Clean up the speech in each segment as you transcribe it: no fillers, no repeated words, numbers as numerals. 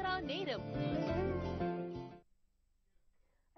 பிரத்யங்கரா நேரம்.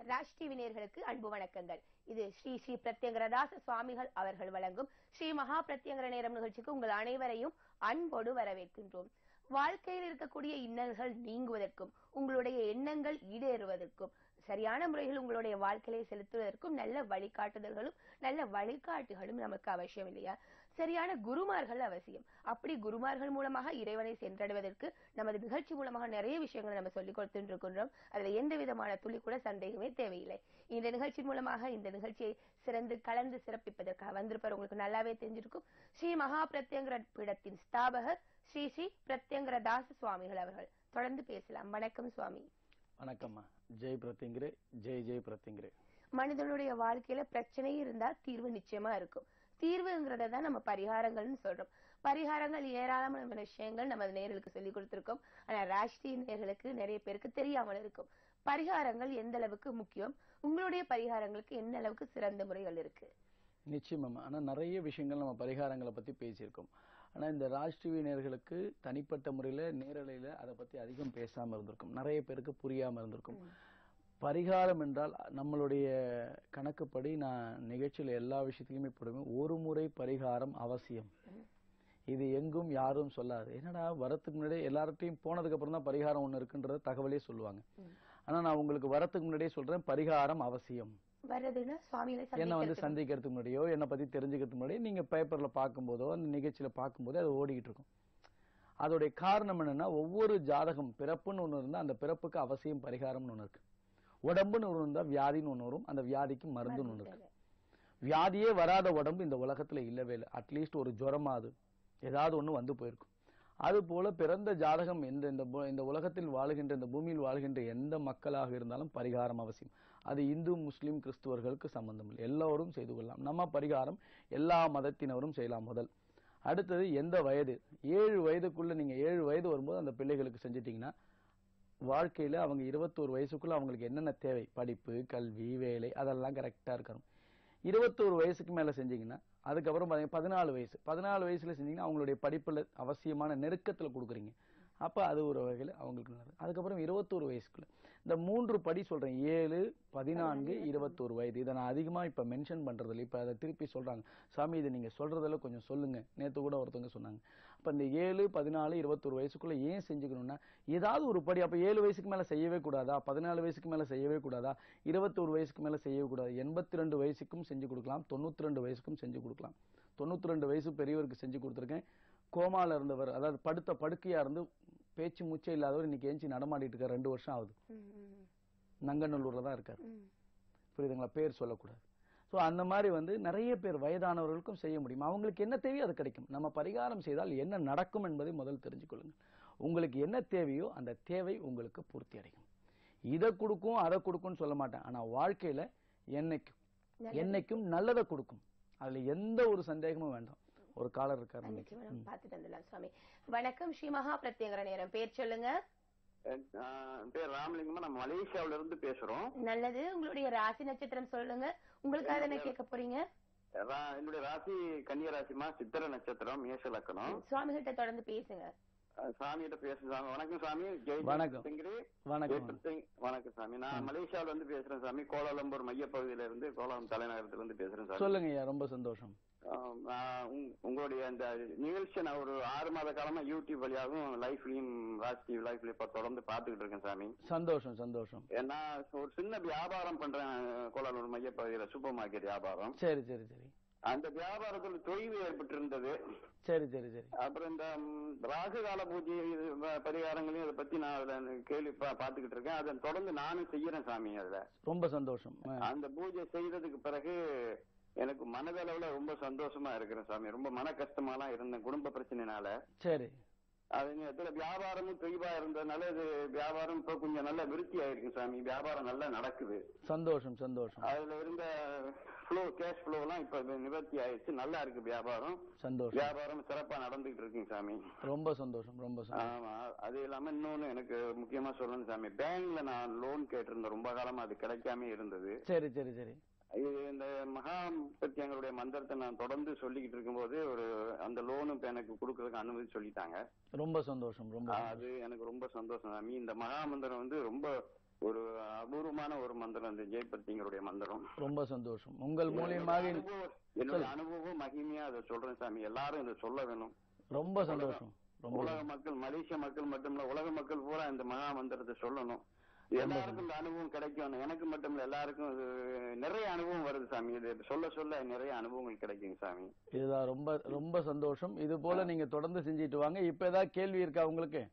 ராஜ் டிவி நேயர்களுக்கு அன்பு வணக்கங்கள். இது ஸ்ரீ ஸ்ரீ பிரத்யங்கரதாச சுவாமிகள் அவர்கள் வழங்கும் ஸ்ரீ மகா பிரத்யங்கர நேரம் நிகழ்ச்சிக்கு உங்கள் அனைவரையும் அன்போடு வரவேற்கின்றோம். வாழ்க்கையில் இருக்கக்கூடிய இன்னல்கள் நீங்குவதற்கும் உங்களுடைய எண்ணங்கள் ஈடேறுவதற்கும் சரியான முறையில் உங்களுடைய வாழ்க்கையை செலுத்துவதற்கும் நல்ல வழிகாட்டுதல்களும் நல்ல வழிகாட்டுகளும் நமக்கு அவசியம் இல்லையா? சரியான குருமார்கள் அவசியம். அப்படி குருமார்கள் மூலமாக இறைவனை சென்றடைவதற்கு நமது நிகழ்ச்சி மூலமாக நிறைய விஷயங்களை நம்ம சொல்லிக் கொடுத்துட்டு இருக்கின்றோம். அதுல எந்த விதமான துளி கூட சந்தேகமே தேவையில்லை. இந்த நிகழ்ச்சி மூலமாக இந்த நிகழ்ச்சியை சிறந்து கலந்து சிறப்பிப்பதற்காக வந்திருப்பார். உங்களுக்கு நல்லாவே தெரிஞ்சிருக்கும். ஸ்ரீ மகா பிரத்யங்கர பீடத்தின் ஸ்தாபகர் ஸ்ரீ ஸ்ரீ பிரத்யங்கரதாச சுவாமிகள் அவர்கள். தொடர்ந்து பேசலாம். வணக்கம் சுவாமி. வணக்கம்மா. ஜெய் பிரத்யங்கரே, ஜெய் ஜெய் பிரத்யங்கரே. மனிதனுடைய வாழ்க்கையில பிரச்சனை இருந்தா தீர்வு நிச்சயமா இருக்கும். தீர்வுங்கிறதான் நம்ம பரிகாரங்கள்னு சொல்றோம். பரிகாரங்கள் ஏராளமான விஷயங்கள் நம்ம நேர்களுக்கு சொல்லி கொடுத்திருக்கோம். ஆனா ராஷ்டிரிய நேர்களுக்கு நிறைய பேருக்கு தெரியாமல் இருக்கும். பரிகாரங்கள் எந்த அளவுக்கு முக்கியம், உங்களுடைய பரிகாரங்களுக்கு என்ன அளவுக்கு சிறந்த முறைகள் இருக்கு? நிச்சயமா. ஆனா நிறைய விஷயங்கள் நம்ம பரிகாரங்களை பத்தி பேசியிருக்கோம். ஆனா இந்த ராஜ் டிவி நேயர்களுக்கு தனிப்பட்ட முறையில நேரலையில அதை பத்தி அதிகம் பேசாம இருந்திருக்கும். நிறைய பேருக்கு புரியாம இருந்திருக்கும். பரிகாரம் என்றால் நம்மளுடைய கணக்குப்படி நான் நிகழ்ச்சியில எல்லா விஷயத்திலுமே போடுவேன். ஒரு முறை பரிகாரம் அவசியம். இது எங்கும் யாரும் சொல்லாது. என்னடா வரத்துக்கு முன்னாடியே எல்லார்ட்டையும் போனதுக்கு அப்புறம் தான் பரிகாரம் ஒண்ணு இருக்குன்றத தகவலே சொல்லுவாங்க. ஆனா நான் உங்களுக்கு வரத்துக்கு முன்னாடியே சொல்றேன், பரிகாரம் அவசியம். என்ன வந்து சந்திக்கிறதுக்கு முன்னாடியோ என்னை பத்தி தெரிஞ்சுக்கிறதுக்கு முன்னாடியே நீங்க பேப்பர்ல பார்க்கும்போதோ அந்த நிகழ்ச்சியில பார்க்கும்போதோ அது ஓடிக்கிட்டு இருக்கும். அதோடைய காரணம் என்னன்னா, ஒவ்வொரு ஜாதகம் பிறப்புன்னு ஒண்ணு இருந்தா அந்த பிறப்புக்கு அவசியம் பரிகாரம்னு ஒண்ணு இருக்கு. உடம்புன்னு ஒண்ணு இருந்தா வியாதின்னு ஒண்ணு வரும். அந்த வியாதிக்கு மருந்துன்னு ஒண்ணு இருக்கு. வியாதியே வராத உடம்பு இந்த உலகத்துல இல்லவே இல்லை. அட்லீஸ்ட் ஒரு ஜுரமாது ஏதாவது ஒண்ணு வந்து போயிருக்கும். அது போல பிறந்த ஜாதகம் இந்த உலகத்தில் வாழ்கின்ற இந்த பூமியில் வாழ்கின்ற எந்த மக்களாக இருந்தாலும் பரிகாரம் அவசியம். அது இந்து, முஸ்லிம், கிறிஸ்துவர்களுக்கு சம்பந்தம் இல்லை. எல்லோரும் செய்து கொள்ளலாம். நம்ம பரிகாரம் எல்லா மதத்தினரும் செய்யலாம். முதல். அடுத்தது எந்த வயது? 7 வயதுக்குள்ள நீங்க 7 வயது வரும்போது அந்த பிள்ளைகளுக்கு செஞ்சிட்டீங்கன்னா வாழ்க்கையில அவங்க 21 வயசுக்குள்ள அவங்களுக்கு என்னென்ன தேவை, படிப்பு, கல்வி, வேலை, அதெல்லாம் கரெக்டா இருக்கணும். 21 வயசுக்கு மேல செஞ்சீங்கன்னா அதுக்கப்புறம் 14 வயசு 14 வயசுல செஞ்சீங்கன்னா அவங்களுடைய படிப்புல அவசியமான நெருக்கத்துல கொடுக்குறீங்க. அப்ப அது ஒரு வகையில அவங்களுக்கு நல்லது. அதுக்கப்புறம் 21 வயசுக்குள்ள இந்த 3 படி சொல்றேன். 7, 14, 21 வயது. இதை நான் அதிகமா இப்ப மென்ஷன் பண்றதில்லை. இப்ப அதை திருப்பி சொல்றாங்க, சாமி இதை நீங்க சொல்றதுல கொஞ்சம் சொல்லுங்க. நேத்து கூட ஒருத்தவங்க சொன்னாங்க. அப்ப இந்த 7, 14, 21 வயசுக்குள்ள ஏன் செஞ்சுக்கணும்னா, ஏதாவது ஒரு படி. அப்ப 7 வயசுக்கு மேல செய்யவே கூடாதா? 14 வயசுக்கு மேல செய்யவே கூடாதா? 21 வயசுக்கு மேல செய்யவே கூடாது. 82 வயசுக்கும் செஞ்சு கொடுக்கலாம், 92 வயசுக்கும் செஞ்சு கொடுக்கலாம். 92 வயசு பெரியவருக்கு செஞ்சு கொடுத்துருக்கேன். கோமால இருந்தவர், அதாவது படுத்த படுக்கையா இருந்து பேச்சு மூச்சே இல்லாதவர் இன்னைக்கு ஏஞ்சி நடமாடிட்டு இருக்காரு. 2 வருஷம் ஆகுது. நங்கநல்லூர்ல தான் இருக்காரு. புரியுதுங்களா? பேர் சொல்லக்கூடாது. சோ அந்த மாதிரி வந்து நிறைய பேர் வயதானவர்களுக்கும் செய்ய முடியும். அவங்களுக்கு என்ன தேவையோ அது கிடைக்கும். நம்ம பரிகாரம் செய்தால் என்ன நடக்கும் என்பதை முதல் தெரிஞ்சுக்கொள்ளுங்க. உங்களுக்கு என்ன தேவையோ அந்த தேவை உங்களுக்கு பூர்த்தி அடையும். இதை கொடுக்கும் அதை கொடுக்கும்னு சொல்ல மாட்டேன். ஆனா வாழ்க்கையில என்னைக்கும் நல்லதை கொடுக்கும். அதுல எந்த ஒரு சந்தேகமும் வேண்டாம். ஒரு காலர் இருக்காரு. சுவாமி வணக்கம். ஸ்ரீ மகா பிரத்யங்கர நேரம். பேர் சொல்லுங்க. பேர் ராமலிங்கம். நம்ம மலேசியாவில இருந்து பேசுறோம். நல்லது. உங்களுடைய ராசி நட்சத்திரம் சொல்லுங்க. உங்களுக்கு என்ன கேட்க போறீங்க? என்னுடைய ராசி கன்னியா ராசிமா, சித்திர நட்சத்திரம், மேஷ லக்னம். சுவாமி கிட்ட தொடர்ந்து பேசுங்க. சாமிகிட்ட பேசுறாங்க. வணக்கம் சாமி. வணக்கம். வணக்கம் சாமி. நான் மலேசியாவில இருந்து பேசுறேன் சாமி. கோலாலம்பூர் மையப்பகுதியில இருந்து, கோலாலம் தலைநகரத்துல இருந்து பேசுறேன் சாமி. சொல்லுங்க. ரொம்ப சந்தோஷம். உங்களுடைய அந்த நிகழ்ச்சியை நான் ஒரு 6 மாத காலமா யூடியூப் வழியாகவும் லைஃப்லயும் ராஜ் டிவி லைஃப்ல இப்ப தொடர்ந்து பாத்துக்கிட்டு இருக்கேன் சாமி. சந்தோஷம் சந்தோஷம். நான் ஒரு சின்ன வியாபாரம் பண்றேன் கோலாலூர் மையப்பகுதியில, சூப்பர் மார்க்கெட் வியாபாரம். சரி சரி சரி. அந்த வியாபாரத்தில் தொய்வு ஏற்பட்டு இருந்தது. சரி சரி சரி. அப்புறம் இந்த ராகுகால பூஜை பரிகாரங்களையும் அதை பத்தி நான் அதுல கேள்வி பாத்துக்கிட்டு இருக்கேன். அதை தொடர்ந்து நானும் செய்யறேன் சாமி. அதுல ரொம்ப சந்தோஷம். அந்த பூஜை செய்ததுக்கு பிறகு எனக்கு மனதளவுல ரொம்ப சந்தோஷமா இருக்கிறேன் சாமி. ரொம்ப மன கஷ்டமாலாம் இருந்தேன் குடும்ப பிரச்சனைனால. சரி. அது வியாபாரமும் தொய்வா இருந்ததுனால இது வியாபாரம் இப்ப கொஞ்சம் நல்ல விருத்தி ஆயிருக்கு சாமி. வியாபாரம் நல்லா நடக்குது. சந்தோஷம் சந்தோஷம். அதுல இருந்த கேஷ் ஃப்ளோ எல்லாம் இப்ப நிவர்த்தி ஆயிடுச்சு. நல்லா இருக்கு வியாபாரம். சந்தோஷம். வியாபாரம் சிறப்பா நடந்துகிட்டு இருக்குங்க சாமி. ரொம்ப சந்தோஷம் ரொம்ப சந்தோஷம். ஆமா. அது இல்லாம இன்னொன்னு எனக்கு முக்கியமா சொல்லணும் சாமி. பேங்க்ல நான் லோன் கேட்டிருந்தேன் ரொம்ப காலமா, அது கிடைக்காம இருந்தது. சரி சரி சரி. இந்த மகா பிரத்யங்களுடைய மந்திரத்தை நான் தொடர்ந்து சொல்லிக்கிட்டு இருக்கும்போது அந்த லோனு இப்ப எனக்கு கொடுக்கறதுக்கு அனுமதி சொல்லிட்டாங்க. ரொம்ப சந்தோஷம். ரொம்ப அது எனக்கு ரொம்ப சந்தோஷம் சாமி. இந்த மகா மந்திரம் வந்து ரொம்ப ஒரு அபூர்வமான ஒரு மந்திரம், இந்த ஜெயபத்திங்களுடைய மந்திரம். ரொம்ப சந்தோஷம். உங்கள் மூலியமாக என்னுடைய அனுபவம் மகிமையா அதை சொல்றேன் சாமி. எல்லாரும் இதை சொல்ல வேணும். ரொம்ப சந்தோஷம். உலக மக்கள், மலேசிய மக்கள் மட்டுமில்ல, உலக மக்கள் பூரா இந்த மகா மந்திரத்தை சொல்லணும். எல்லாருக்கும் இந்த அனுபவம் கிடைக்கும். எனக்கு மட்டும் இல்ல, எல்லாருக்கும் நிறைய அனுபவம் வருது சாமி. இது சொல்ல சொல்ல நிறைய அனுபவங்கள் கிடைக்குங்க சாமி. இதுதான் ரொம்ப ரொம்ப சந்தோஷம். இது போல நீங்க தொடர்ந்து செஞ்சுட்டு வாங்க. இப்ப ஏதாவது கேள்வி இருக்கா உங்களுக்கு?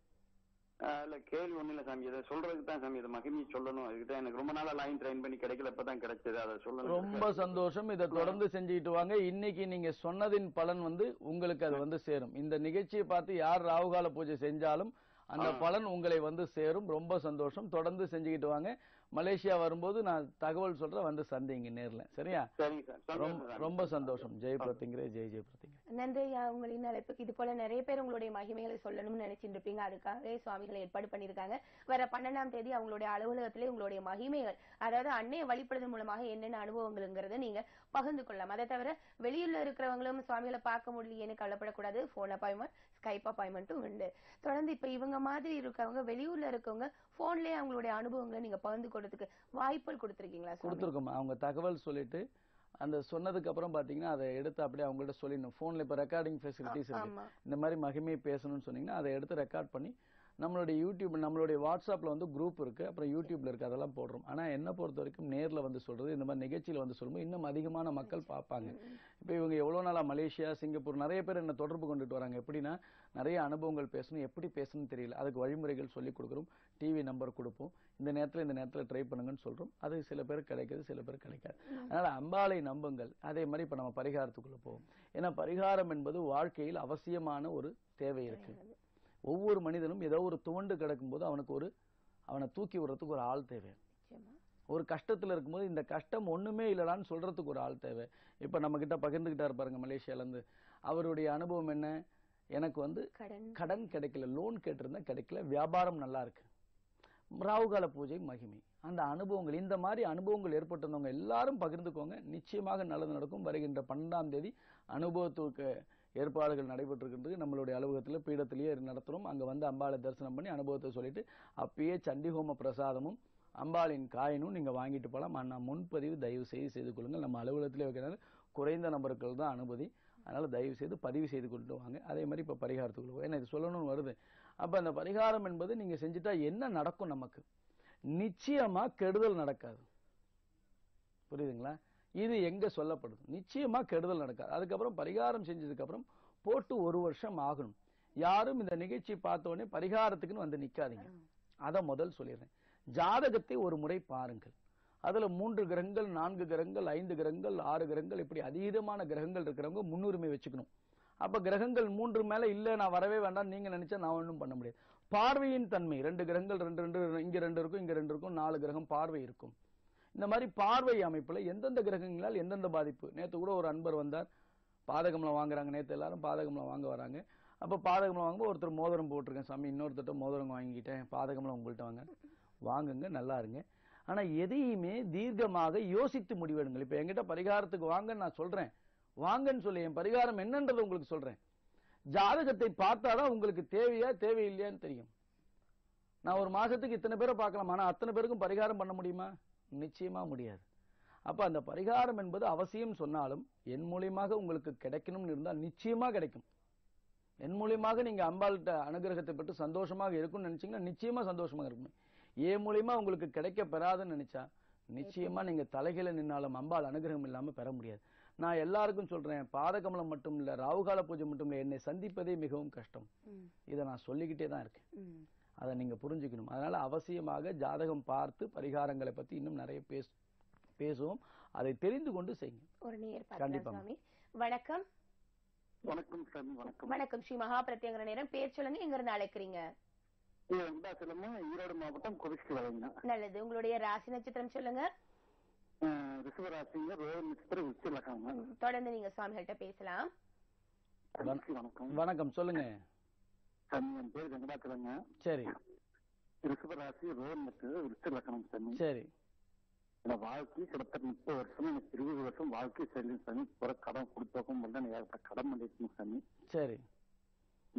இல்ல, கேள்வி ஒண்ணு இல்ல சாமி. இதை சொல்றதுக்கு தான் சாமி, இதை மகிமையை சொல்லணும். அதுக்கிட்ட எனக்கு ரொம்ப நாளா லைன் ட்ரைன் பண்ணி கிடைக்கல, இப்பதான் கிடைச்சது. அதை சொல்லணும். ரொம்ப சந்தோஷம். இதை தொடர்ந்து செஞ்சுட்டு வாங்க. இன்னைக்கு நீங்க சொன்னதின் பலன் உங்களுக்கு அது சேரும். இந்த நிகழ்ச்சியை பார்த்து யார் ராகுகால பூஜை செஞ்சாலும் அந்த பலன் உங்களை சேரும். ரொம்ப சந்தோஷம். தொடர்ந்து செஞ்சுக்கிட்டு வாங்க. மலேசியா வரும்போது நான் தகவல் சொல்றேன், சந்திங்க நேர்ல. சரியா? ரொம்ப சந்தோஷம். ஜெய் பிரத்திங்கரே. ஜெய் ஜெய் பிரத்திங்கரே. நன்றி உங்களின் அழைப்புக்கு. இது போல நிறைய பேர் உங்களுடைய மகிமைகளை சொல்லணும்னு நினைச்சிட்டு இருப்பீங்க. அதுக்காகவே சுவாமிகளை ஏற்பாடு பண்ணிருக்காங்க. வர 12ஆம் தேதி அவங்களுடைய அலுவலகத்திலே உங்களுடைய மகிமைகள், அதாவது அன்னையை வழிபடுவதன் மூலமாக என்னென்ன அனுபவங்கள்ங்கிறத நீங்க பகிர்ந்து கொள்ளலாம். அதை தவிர வெளியூர்ல இருக்கிறவங்களும் சுவாமிகளை பார்க்க முடியலையேன்னு கவலைப்படக்கூடாது. போன் அப்பாயின்மெண்ட், ஸ்கைப் அப்பாயின்மெண்ட்டும் உண்டு. தொடர்ந்து இப்ப இவங்க மாதிரி இருக்கவங்க, வெளியூர்ல இருக்கவங்க போன்லயே அவங்களுடைய அனுபவங்களை நீங்க பகிர்ந்து கொடுத்துக்கு வாய்ப்புகள் கொடுத்துருக்கீங்களா? கொடுத்துருக்கோம். அவங்க தகவல் சொல்லிட்டு அந்த சொன்னதுக்கு அப்புறம் பாத்தீங்கன்னா அதை எடுத்து அப்படியே அவங்கள்ட்ட சொல்லிடணும். போன்ல இப்ப ரெக்கார்டிங் ஃபெசிலிட்டிஸ் இருக்கு. இந்த மாதிரி மகிமையை பேசணும்னு சொன்னீங்கன்னா அதை எடுத்து ரெக்கார்ட் பண்ணி நம்மளுடைய யூடியூப், நம்மளுடைய வாட்ஸ்அப்ல குரூப் இருக்கு, அப்புறம் யூடியூப்ல இருக்கு, அதெல்லாம் போடுறோம். ஆனா என்ன பொறுத்த வரைக்கும் நேர்ல சொல்றது, இந்த மாதிரி நிகழ்ச்சியில சொல்லும்போது இன்னும் அதிகமான மக்கள் பார்ப்பாங்க. இப்ப இவங்க எவ்வளவு நாளா மலேசியா, சிங்கப்பூர் நிறைய பேர் என்ன தொடர்பு கொண்டுட்டு வராங்க. எப்படின்னா நிறைய அனுபவங்கள் பேசணும், எப்படி பேசணும்னு தெரியல, அதுக்கு வழிமுறைகள் சொல்லி கொடுக்குறோம். டிவி நம்பர் கொடுப்போம், இந்த நேரத்துல ட்ரை பண்ணுங்கன்னு சொல்றோம். அது சில பேருக்கு கிடைக்குது, சில பேருக்கு கிடைக்காது. அதனால அம்பாளை நம்புங்கள். அதே மாதிரி இப்ப நம்ம பரிகாரத்துக்குள்ள போவோம். ஏன்னா பரிகாரம் என்பது வாழ்க்கையில் அவசியமான ஒரு தேவை இருக்கு. ஒவ்வொரு மனிதனும் ஏதோ ஒரு துவண்டு கிடக்கும் போது அவனை தூக்கி விடுறதுக்கு ஒரு ஆள் தேவை. ஒரு கஷ்டத்துல இருக்கும்போது இந்த கஷ்டம் ஒண்ணுமே இல்லடான்னு சொல்றதுக்கு ஒரு ஆள் தேவை. இப்ப நம்ம கிட்ட பகிர்ந்துகிட்டாரு பாருங்க மலேசியால இருந்து. அவருடைய அனுபவம் என்ன? எனக்கு கடன் கிடைக்கல, லோன் கேட்டிருந்தா கிடைக்கல, வியாபாரம் நல்லா இருக்கு. ராகுகால பூஜை மகிமை. அந்த அனுபவங்கள், இந்த மாதிரி அனுபவங்கள் ஏற்பட்டிருந்தவங்க எல்லாரும் பகிர்ந்துக்கோங்க. நிச்சயமாக நல்லது நடக்கும். வருகின்ற 12ஆம் தேதி அனுபவத்துக்கு ஏற்பாடுகள் நடைபெற்றிருக்கின்றது. நம்மளுடைய அலுவலகத்துல பீடத்திலேயே நடத்துறோம். அங்க அம்பாளை தரிசனம் பண்ணி அனுபவத்தை சொல்லிட்டு அப்பயே சண்டிஹோம பிரசாதமும் அம்பாளின் காயினும் நீங்க வாங்கிட்டு போலாம். ஆனா முன்பதிவு தயவு செய்து கொள்ளுங்கள். நம்ம அலுவலகத்திலே வைக்கிறாங்க, குறைந்த நபர்கள் தான் அனுமதி. அதனால தயவு செய்து பதிவு செய்து கொண்டு வாங்க. அதே மாதிரி இப்ப பரிகாரத்துக்குள்ள ஏன்னா இது சொல்லணும்னு வருது. அப்ப அந்த பரிகாரம் என்பது நீங்க செஞ்சுட்டா என்ன நடக்கும்? நமக்கு நிச்சயமா கெடுதல் நடக்காது. புரியுதுங்களா? இது எங்க சொல்லப்படுது? நிச்சயமா கெடுதல் நடக்காது. அதுக்கப்புறம் பரிகாரம் செஞ்சதுக்கு அப்புறம் போட்டு 1 வருஷம் ஆகணும். யாரும் இந்த நிகழ்ச்சி பார்த்த உடனே பரிகாரத்துக்குன்னு நிக்காதீங்க. அத முதல் சொல்லிடுறேன். ஜாதகத்தை ஒரு முறை பாருங்கள். அதுல 3 கிரகங்கள், 4 கிரகங்கள், 5 கிரகங்கள், 6 கிரகங்கள், இப்படி அதீதமான கிரகங்கள் இருக்கிறவங்க முன்னுரிமை வச்சுக்கணும். அப்ப கிரகங்கள் 3 மேல இல்ல நான் வரவே வேண்டாம் நீங்க நினைச்சா நான் ஒன்றும் பண்ண முடியாது. பார்வையின் தன்மை, 2 கிரகங்கள், 2 இங்க 2 இருக்கும், இங்க 2 இருக்கும், 4 கிரகம் பார்வை இருக்கும். இந்த மாதிரி பார்வை அமைப்புல எந்தெந்த கிரகங்களால் எந்தெந்த பாதிப்பு. நேத்து கூட ஒரு அன்பர் வந்தார், பாதகம்லாம் வாங்குறாங்க. நேத்து எல்லாரும் பாதகம்லாம் வாங்க வராங்க. அப்ப பாதகம்லாம் வாங்கும்போது ஒருத்தர் மோதிரம் போட்டிருக்கேன் சாமி, இன்னொருத்தட்ட மோதிரம் வாங்கிட்டேன், பாதகம்லாம் உங்கள்கிட்ட வாங்குங்க, நல்லா இருங்க. ஆனா எதையுமே தீர்க்கமாக யோசித்து முடிவெடுங்கள். இப்ப என்கிட்ட பரிகாரத்துக்கு வாங்கன்னு நான் சொல்றேன், வாங்கன்னு சொல்லி என் பரிகாரம் என்னன்றது உங்களுக்கு சொல்றேன். ஜாதகத்தை பார்த்தாதான் உங்களுக்கு தேவையா தேவையில்லையான்னு தெரியும். நான் ஒரு மாசத்துக்கு இத்தனை பேரை பார்க்கலாம், ஆனா அத்தனை பேருக்கும் பரிகாரம் பண்ண முடியுமா? நிச்சயமா முடியாது. அப்ப அந்த பரிகாரம் என்பது அவசியம் சொன்னாலும் என் மூலியமாக உங்களுக்கு கிடைக்கணும்னு இருந்தால் நிச்சயமா கிடைக்கும். என் மூலியமாக நீங்க அம்பாள்கிட்ட அனுகிரகத்தை பெற்று சந்தோஷமாக இருக்கும்னு நினைச்சீங்கன்னா நிச்சயமா சந்தோஷமாக இருக்கணும். ஏன் மூலியமா உங்களுக்கு கிடைக்க பெறாதுன்னு நினைச்சா நிச்சயமா நீங்க தலைகளை நின்னாலும் அம்பாள் அனுகிரகம் இல்லாம பெற முடியாது. நான் எல்லாருக்கும் சொல்றேன், பாதகமலம் மட்டும் இல்ல, ராகுகால பூஜை மட்டும் இல்ல, என்னை சந்திப்பதே மிகவும் கஷ்டம். இதை நான் சொல்லிக்கிட்டே தான் இருக்கேன். அதை நீங்க புரிஞ்சுக்கணும். அதனால அவசியமாக ஜாதகம் பார்த்து பரிகாரங்களை பத்தி இன்னும் நிறைய பேசுவோம். அதை தெரிந்து கொண்டு செய்யுங்க. ஒரு நேர் கண்டிப்பா. வணக்கம். வணக்கம் சாமி. வணக்கம். வணக்கம். ஸ்ரீ மகா பிரத்யங்கர நேரம். பேர் சொல்லுங்க, எங்க இருந்து அழைக்கிறீங்க? ஈரோடு மாவட்டம் கொதிச்சுவலைங்க. நல்லது. உங்களுடைய ராசி நட்சத்திரம் சொல்லுங்க. ரிஷபராசிங்க, ரோஹிணி நட்சத்திரம், விருச்சிகம். தொடர்ந்து நீங்க சுவாமிகள்கிட்ட பேசலாம். வணக்கம். வணக்கம், சொல்லுங்க. என் பேர் வெங்கடாச்சலங்க. சரி. ரிஷபராசி, ரோஹிணி நட்சத்திரம், விருச்சிகம் சாமி. சரி. என்னோட வாழ்க்கை கிட்டத்தட்ட 30 வருஷம், எனக்கு 20 வருஷம் வாழ்க்கை செஞ்சு சாமி. கடன் கொடுத்தோக்கம் போல ஏகப்பட்ட கடன் பண்ணிட்டு சாமி. சரி,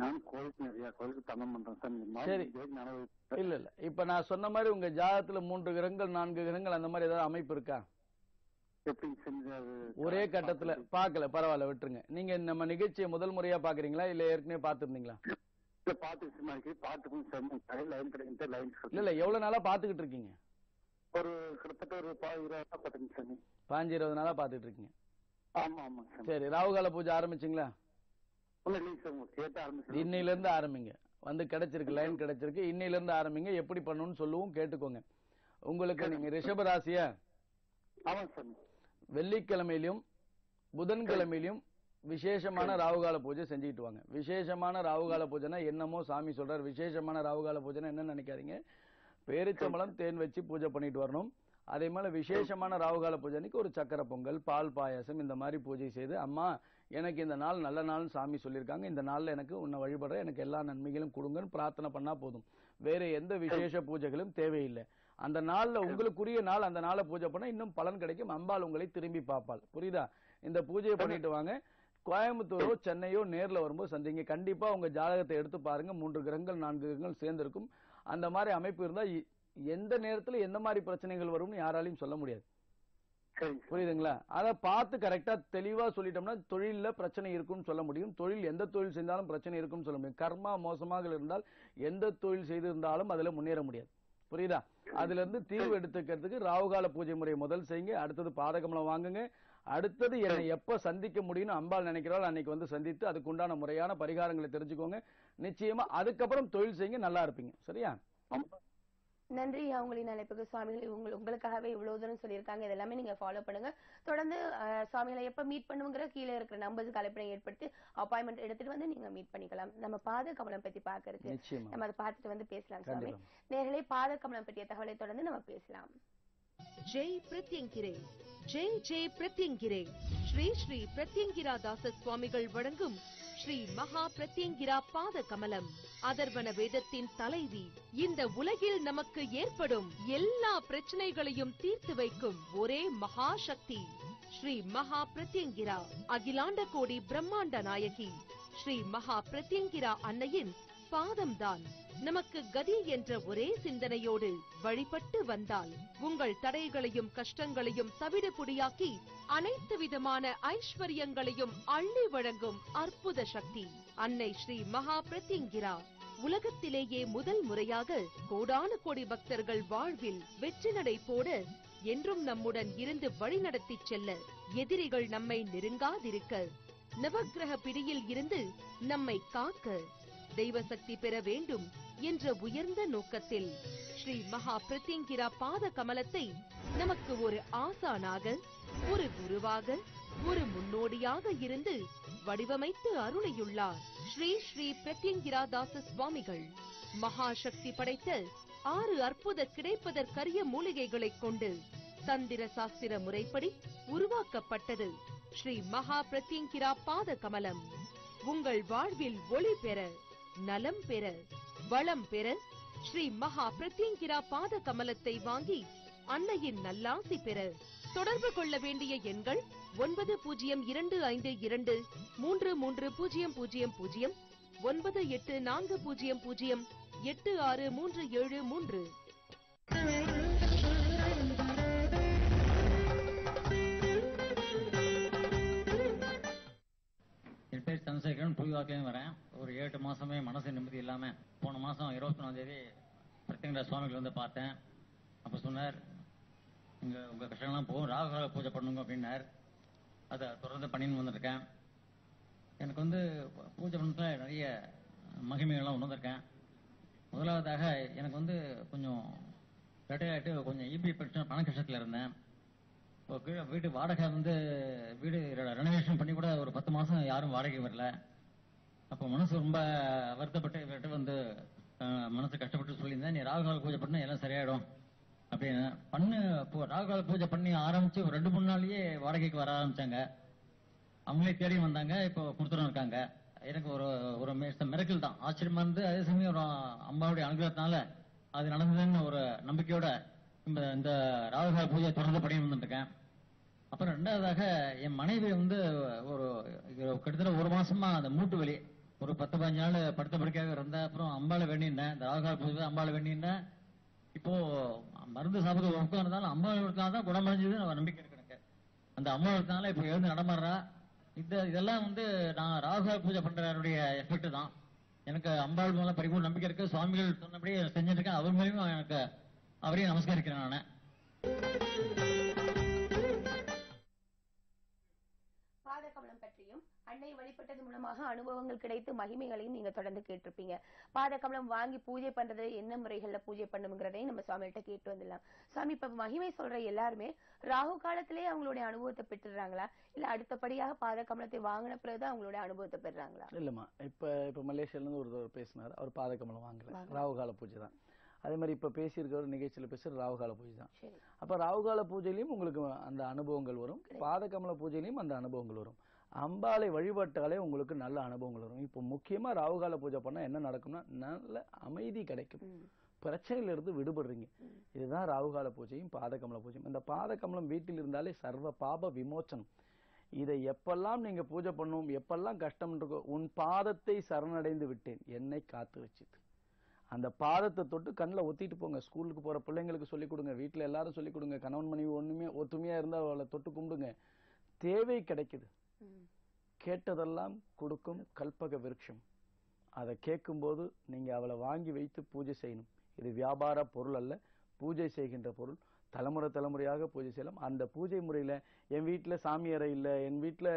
நான் கோயிலுக்கு நிறைய கோயிலுக்கு தனம் பண்றேன் சாமி. சரி. இல்ல இப்ப நான் சொன்ன மாதிரி உங்க ஜாதகத்துல 3 கிரகங்கள் 4 கிரகங்கள் அந்த மாதிரி ஏதாவது அமைப்பு இருக்கா? ஒரே கட்டத்துல பாக்கல, பரவாயில்ல, விட்டுருங்க. நீங்க நம்ம நிகழ்ச்சியை முதல் முறையா பாக்குறீங்களா இல்ல ஏற்கனவே பாத்துருந்தீங்களா? இல்ல எவ்வளவு நாளா பாத்துக்கிட்டு இருக்கீங்க? ஒரு கிட்டத்தட்ட ஒரு 15-20 நாளா பாத்துட்டு இருக்கீங்க. ஆமா ஆமா. சரி, ராகுகால பூஜை ஆரம்பிச்சீங்களா? இன்னையில இருந்து ஆரம்பிங்க. வந்து கிடைச்சிருக்கு, லைன் கிடைச்சிருக்கு. இன்னையில இருந்து ஆரம்பிங்க. எப்படி பண்ணணும்னு சொல்லுவோம், கேட்டுக்கோங்க. உங்களுக்கு நீங்க ரிஷப ராசியா? வெள்ளிக்கிழமையிலும் புதன்கிழமையிலும் விசேஷமான ராகுகால பூஜை செஞ்சுக்கிட்டு வாங்க. விசேஷமான ராகுகால பூஜைனா என்னமோ சாமி சொல்றாரு. விசேஷமான ராகுகால பூஜைனா என்ன நினைக்காதீங்க. பேரிச்சம்பளம் தேன் வச்சு பூஜை பண்ணிட்டு வரணும். அதே மாதிரி விசேஷமான ராகுகால பூஜைக்கு ஒரு சக்கரை பொங்கல், பால் பாயாசம் இந்த மாதிரி பூஜை செய்து, அம்மா எனக்கு இந்த நாள் நல்ல நாள் சாமி சொல்லியிருக்காங்க, இந்த நாள்ல எனக்கு உன்னை வழிபடுற, எனக்கு எல்லா நன்மைகளும் கொடுங்கன்னு பிரார்த்தனை பண்ணா போதும். வேற எந்த விசேஷ பூஜைகளும் தேவையில்லை. அந்த நாள்ல உங்களுக்குரிய நாள், அந்த நாளை பூஜை பண்ண இன்னும் பலன் கிடைக்கும். அம்பாள் உங்களை திரும்பி பார்ப்பாள். புரியுதா? இந்த பூஜையை பண்ணிட்டு வாங்க. கோயம்புத்தூரோ சென்னையோ நேர்ல வரும்போது சந்திங்க. கண்டிப்பா உங்க ஜாதகத்தை எடுத்து பாருங்க. 3 கிரகங்கள் 4 கிரகங்கள் சேர்ந்திருக்கும். அந்த மாதிரி அமைப்பு இருந்தா எந்த நேரத்துல எந்த மாதிரி பிரச்சனைகள் வரும்னு யாராலையும் சொல்ல முடியாது. புரியுதுங்களா? அதை பார்த்து கரெக்டா தெளிவா சொல்லிட்டோம்னா தொழில பிரச்சனை இருக்கும்னு சொல்ல முடியும். தொழில் எந்த தொழில் செய்தாலும் பிரச்சனை இருக்கும்னு சொல்ல முடியும். கர்மா மோசமாக இருந்தால் எந்த தொழில் செய்திருந்தாலும் அதுல முன்னேற முடியாது. புரியுதா? அதுல இருந்து தீர்வு எடுத்துக்கிறதுக்கு ராகுகால பூஜை முறையை முதல் செய்யுங்க. அடுத்தது பாதகமலம் வாங்குங்க. அடுத்தது என்னை எப்ப சந்திக்க முடியும்னு அம்பாள் நினைக்கிறாள் அன்னைக்கு வந்து சந்தித்து அதுக்கு உண்டான முறையான பரிகாரங்களை தெரிஞ்சுக்கோங்க. நிச்சயமா அதுக்கப்புறம் தொழில் செய்யுங்க, நல்லா இருப்பீங்க. சரியா? நன்றி. உங்களின் அழைப்புக்கு சுவாமிகள் உங்களுக்காகவே இவ்வளவு தூரம் சொல்லியிருக்காங்க. இதெல்லாமே நீங்க ஃபாலோ பண்ணுங்க. தொடர்ந்து சுவாமிகளை எப்ப மீட் பண்ணுங்கிற கீழே இருக்கிற நம்பருக்கு அழைப்பினை ஏற்படுத்தி அப்பாயின்மெண்ட் எடுத்துட்டு வந்து நீங்க மீட் பண்ணிக்கலாம். நம்ம பாத கமலம் பத்தி பாக்குறதுக்கு நம்ம அதை பார்த்துட்டு வந்து பேசலாம். சுவாமி நேரலே பாத கமலம் பற்றிய தகவலை தொடர்ந்து நம்ம பேசலாம். ஜெய் பிரத்யங்கிரே, ஜெய் ஜெய் பிரத்யங்கிரே. ஸ்ரீ ஸ்ரீ பிரத்யங்கிரா தாச சுவாமிகள் வழங்கும் ஸ்ரீ மகா பிரத்யங்கிரா பாத கமலம் அதர்வன வேதத்தின் தலைவி. இந்த உலகில் நமக்கு ஏற்படும் எல்லா பிரச்சனைகளையும் தீர்த்து வைக்கும் ஒரே மகா சக்தி ஸ்ரீ மகா பிரத்யங்கிரா. அகிலாண்ட கோடி பிரம்மாண்ட நாயகி ஸ்ரீ மகா பிரத்யங்கிரா அன்னையின் பாதம்தான் நமக்கு கதி என்ற ஒரே சிந்தனையோடு வழிபட்டு வந்தால் உங்கள் தடைகளையும் கஷ்டங்களையும் தவிடுபொடியாக்கி அனைத்து விதமான ஐஸ்வர்யங்களையும் அள்ளி வழங்கும் அற்புத சக்தி அன்னை ஸ்ரீ மகா பிரத்யங்கிரா. உலகத்திலேயே முதல் முறையாக கோடானு கோடி பக்தர்கள் வாழ்வில் வெற்றி நடை போட என்றும் நம்முடன் இருந்து வழிநடத்தி செல்ல, எதிரிகள் நம்மை நெருங்காதிருக்க, நவக்கிரக பிடியில் இருந்து நம்மை காக்க, தெய்வ சக்தி பெற வேண்டும் என்ற உயர்ந்த நோக்கத்தில் ஸ்ரீ மகா பிரத்யங்கிரா பாத கமலத்தை நமக்கு ஒரு ஆசானாக, ஒரு குருவாக, ஒரு முன்னோடியாக இருந்து வடிவமைத்து அருளியுள்ளார் ஸ்ரீ ஸ்ரீ பிரத்யங்கிரா தாச சுவாமிகள். மகா சக்தி படைத்த 6 அற்புத கிடைப்பதற்கரிய மூலிகைகளை கொண்டு தந்திர சாஸ்திர முறைப்படி உருவாக்கப்பட்டது ஸ்ரீ மகா பிரத்யங்கிரா பாத கமலம். உங்கள் வாழ்வில் ஒளி பெற, நலம் பெற, வளம் பெற ஸ்ரீ மகா பிரத்யங்கிரா பாத கமலத்தை வாங்கி அன்னையின் நல்லாசி பெற தொடர்பு கொள்ள வேண்டிய எண்கள் 9025233000, 9840086373. என் பேர் சந்திரசேகரன். புதுவாக்கிலையும் வரேன். ஒரு 8 மாசமே மனசு நிம்மதி இல்லாம போன மாசம் 21ஆம் தேதி பிரத்யங்கிரா சுவாமிகள் வந்து பார்த்தேன். அப்ப சொன்னார், உங்க கஷ்டங்கள்லாம் போகும், ராகுகால பூஜை பண்ணுங்க அப்படின்னார். அதை தொடர்ந்து பண்ணின்னு வந்திருக்கேன். எனக்கு வந்து பூஜை பண்ணத்துல நிறைய மகிமைகள்லாம் உணர்ந்திருக்கேன். முதலாவதாக எனக்கு வந்து கொஞ்சம் ரிட்டையர் கொஞ்சம் இபி பிரச்சனை, பண கஷ்டத்தில் இருந்தேன். இப்போ வீட்டு வாடகை வந்து வீடு ரெனோவேஷன் பண்ணி கூட ஒரு 10 மாசம் யாரும் வாடகை வரல. அப்போ மனசு ரொம்ப வருத்தப்பட்டு இவர்கிட்ட வந்து மனசு கஷ்டப்பட்டு சொல்லியிருந்தேன், நீ ராகுகால பூஜை பண்ண எல்லாம் சரியாயிடும் அப்படின்னு பண்ணு. இப்போ ராகுகால பூஜை பண்ணி ஆரம்பிச்சு ஒரு 2-3 நாள்லயே வாடகைக்கு வர ஆரம்பிச்சாங்க. அவங்களே தேடி வந்தாங்க. இப்போ கொடுத்துடும் இருக்காங்க. எனக்கு ஒரு மிரக்கல் தான், ஆச்சரியமா இருந்து. அதே சமயம் ஒரு அம்மாவுடைய அனுகிரகத்தினால அது நடந்ததுன்னு ஒரு நம்பிக்கையோட இந்த ராகுகால பூஜை தொடர்ந்து பண்ணிட்டு இருக்கேன். அப்புறம் ரெண்டாவதாக என் மனைவி வந்து ஒரு கிட்டத்தட்ட ஒரு மாசமா அந்த மூட்டு வலி ஒரு 10-15 நாள் படுத்த படுக்கையாக இருந்தேன். அப்புறம் அம்பாளை வேண்டியிருந்தேன், இந்த ராகுகால பூஜை அம்பாளை வேண்டியிருந்தேன். இப்போ மருந்து சாப்பிட்டு ஒர்க்கம் இருந்தாலும் அம்பாளை தான் குணமடைஞ்சது நம்பிக்கை இருக்கு எனக்கு. அந்த அம்பாளை இப்போ எழுந்து நடமாடுறா. இதெல்லாம் வந்து நான் ராகுகால பூஜை பண்றவருடைய எஃபெக்ட் தான். எனக்கு அம்பாள் மேல பரிபூர்ண நம்பிக்கை இருக்கு. சுவாமிகள் சொன்னபடியே செஞ்சுட்டு இருக்கேன். அவர் மேலேயும் எனக்கு அவரையும் நமஸ்கரிக்கிறேன் நானு. பாதகமலம் பற்றியும் அன்னை வழிபட்டது மூலமாக அனுபவங்கள் கிடைத்து மகிமைகளையும் நீங்க தொடர்ந்து கேட்டிருப்பீங்க. பாதகமலம் வாங்கி பூஜை பண்றது என்ன முறைகள்ல பூஜை பண்ணுங்கிறதையும் நம்ம சுவாமிகிட்ட கேட்டு வந்துடலாம். சுவாமி, இப்ப மகிமை சொல்ற எல்லாருமே ராகு காலத்திலேயே அவங்களுடைய அனுபவத்தை பெற்றுறாங்களா, இல்ல அடுத்தபடியாக பாதகமலத்தை வாங்கின பிறகுதான் அவங்களுடைய அனுபவத்தை பெறாங்களா? இல்லம்மா, இப்ப மலேசியால இருந்து ஒருத்தர் பேசினார், அவர் பாதகமலம் வாங்கல, ராகுகால பூஜை தான். அதே மாதிரி இப்ப பேசியிருக்கிற நிகழ்ச்சியில பேசுற ராகுகால பூஜை தான். அப்ப ராகுகால பூஜையிலையும் உங்களுக்கு அந்த அனுபவங்கள் வரும், பாதகமல பூஜையிலையும் அந்த அனுபவங்கள் வரும். அம்பாளை வழிபட்டாலே உங்களுக்கு நல்ல அனுபவங்கள் வரும். இப்போ முக்கியமா ராகுகால பூஜை பண்ணா என்ன நடக்கும்னா நல்ல அமைதி கிடைக்கும், பிரச்சனையில இருந்து விடுபடுறீங்க. இதுதான் ராகுகால பூஜையும் பாதகமல பூஜையும். இந்த பாதகமலம் வீட்டில் இருந்தாலே சர்வ பாப விமோச்சனம். இதை எப்பெல்லாம் நீங்க பூஜை பண்ணும், எப்பெல்லாம் கஷ்டம் இருக்கோ, உன் பாதத்தை சரணடைந்து விட்டேன், என்னை காத்து வச்சுது. அந்த பாதத்தை தொட்டு கண்ணில் ஒத்திட்டு போங்க. ஸ்கூலுக்கு போற பிள்ளைங்களுக்கு சொல்லிக் கொடுங்க, வீட்டுல எல்லாரும் சொல்லிக் கொடுங்க. கணவன் மனைவி ஒத்துமையா இருந்தா அவளை தொட்டு கும்பிடுங்க. தேவை கிடைக்குது, கேட்டதெல்லாம் கொடுக்கும் கல்பக விருட்சம். அதை கேட்கும் போது நீங்க அவளை வாங்கி வைத்து பூஜை செய்யணும். இது வியாபார பொருள் அல்ல, பூஜை செய்கின்ற பொருள். தலைமுறை தலைமுறையாக பூஜை செய்யலாம். அந்த பூஜை முறையில என் வீட்டுல சாமி அறை இல்ல, என் வீட்டுல